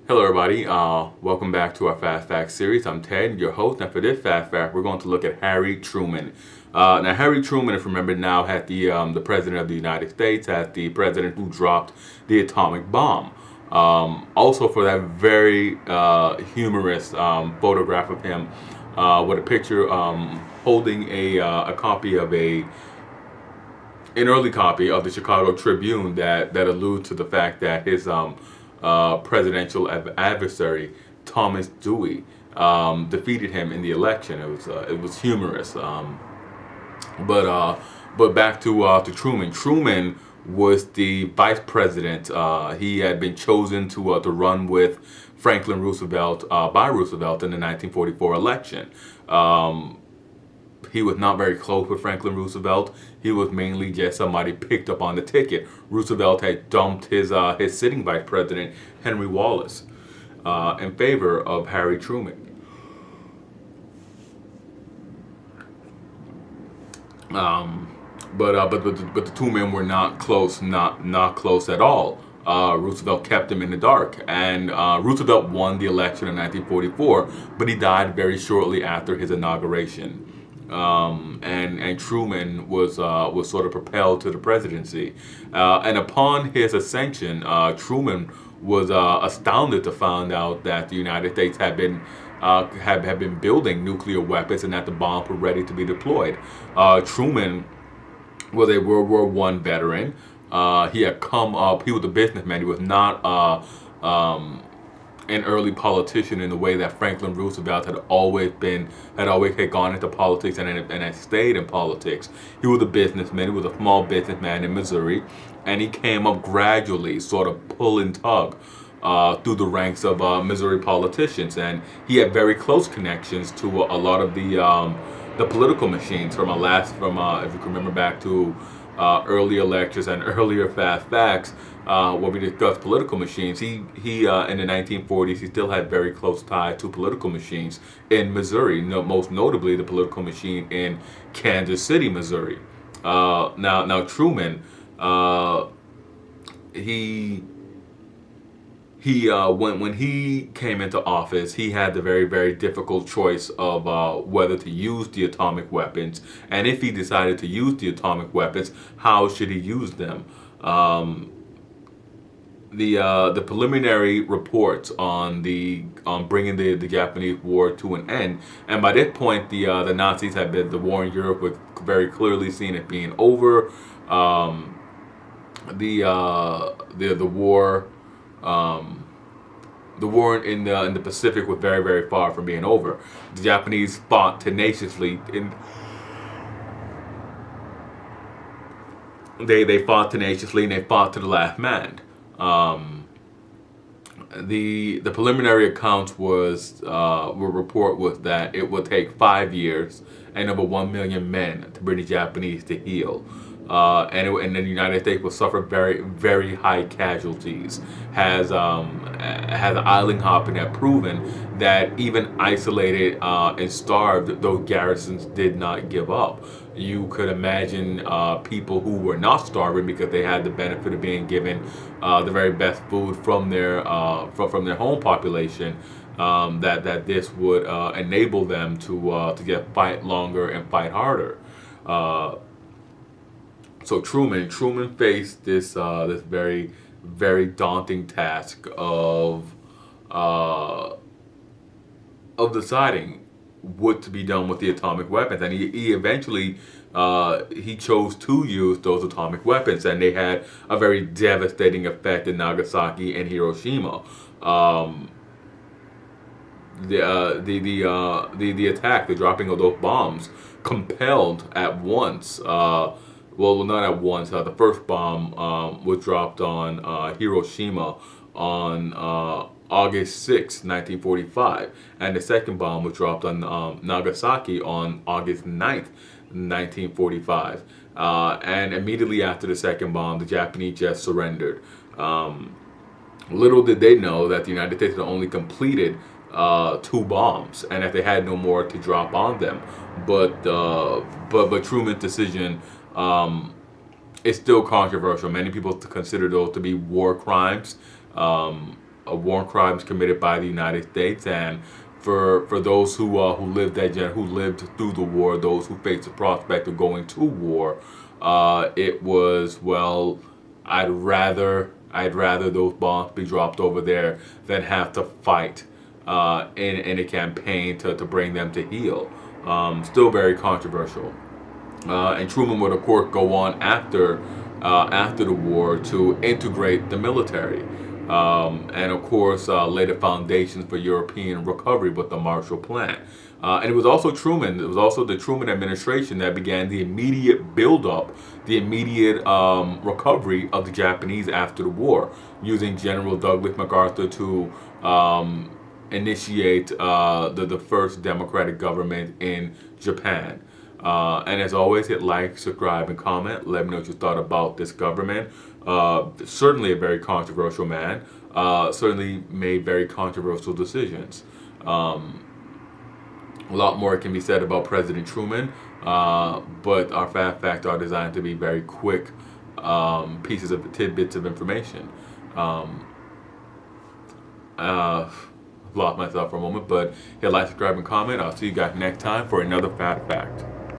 Hello everybody, welcome back to our Fast Facts series. I'm Ted, your host, and for this Fast Fact, we're going to look at Harry Truman. Now, Harry Truman, if you remember now, had the President of the United States, as the President who dropped the atomic bomb. Also for that very humorous photograph of him with a picture holding a copy of an early copy of the Chicago Tribune that alludes to the fact that his presidential adversary Thomas Dewey defeated him in the election. It was humorous, but back to Truman. Truman was the vice president. He had been chosen to run with Franklin Roosevelt by Roosevelt in the 1944 election. He was not very close with Franklin Roosevelt. He was mainly just somebody picked up on the ticket. Roosevelt had dumped his sitting vice president, Henry Wallace, in favor of Harry Truman. But the two men were not close, not close at all. Roosevelt kept him in the dark, and Roosevelt won the election in 1944, but he died very shortly after his inauguration. And Truman was sort of propelled to the presidency, and upon his ascension, Truman was astounded to find out that the United States had been building nuclear weapons and that the bombs were ready to be deployed. Truman was a World War I veteran. He had come up. He was a businessman. He was not an early politician in the way that Franklin Roosevelt had always gone into politics and had stayed in politics. He was a businessman. He was a small businessman in Missouri, and he came up gradually, sort of pull and tug through the ranks of Missouri politicians, and he had very close connections to a lot of the political machines from if you can remember back to earlier lectures and earlier Fast Facts, where we discussed political machines. He in the 1940s, he still had very close ties to political machines in Missouri, most notably the political machine in Kansas City, Missouri. Now Truman, when he came into office, he had the very, very difficult choice of whether to use the atomic weapons, and if he decided to use the atomic weapons, how should he use them? The preliminary reports on bringing the Japanese war to an end, and by this point the Nazis had been the war in Europe was very clearly seen as being over. The war in the Pacific was very, very far from being over. The Japanese fought tenaciously they fought tenaciously, and they fought to the last man. The preliminary accounts report was that it would take 5 years and over 1 million men to bring the Japanese to heel. And the United States will suffer very, very high casualties. Has Eiling Hoppen had proven that even isolated and starved, those garrisons did not give up. You could imagine people who were not starving because they had the benefit of being given the very best food from their home population. That this would enable them to fight longer and fight harder. So Truman faced this very, very daunting task of deciding what to be done with the atomic weapons, and he eventually he chose to use those atomic weapons, and they had a very devastating effect in Nagasaki and Hiroshima. The attack, the dropping of those bombs, compelled at once. Well, not at once. The first bomb was dropped on Hiroshima on August 6, 1945, and the second bomb was dropped on Nagasaki on August 9th, 1945. And immediately after the second bomb, the Japanese just surrendered. Little did they know that the United States had only completed 2 bombs, and that they had no more to drop on them. But Truman's decision is still controversial. Many people consider those to be war crimes. war crimes committed by the United States. And for those who lived through the war, those who faced the prospect of going to war, it was, well, I'd rather those bombs be dropped over there than have to fight in a campaign to bring them to heel. Still very controversial. And Truman would, of course, go on after the war to integrate the military, and of course lay the foundations for European recovery with the Marshall Plan. And it was also Truman. It was also the Truman administration that began the immediate buildup, the immediate recovery of the Japanese after the war, using General Douglas MacArthur to initiate the first democratic government in Japan. And as always, hit like, subscribe, and comment. Let me know what you thought about this government. Certainly a very controversial man. Certainly made very controversial decisions. A lot more can be said about President Truman, but our Fast Facts are designed to be very quick pieces of tidbits of information. Lost myself for a moment, but hit like, subscribe, and comment. I'll see you guys next time for another Fast Fact.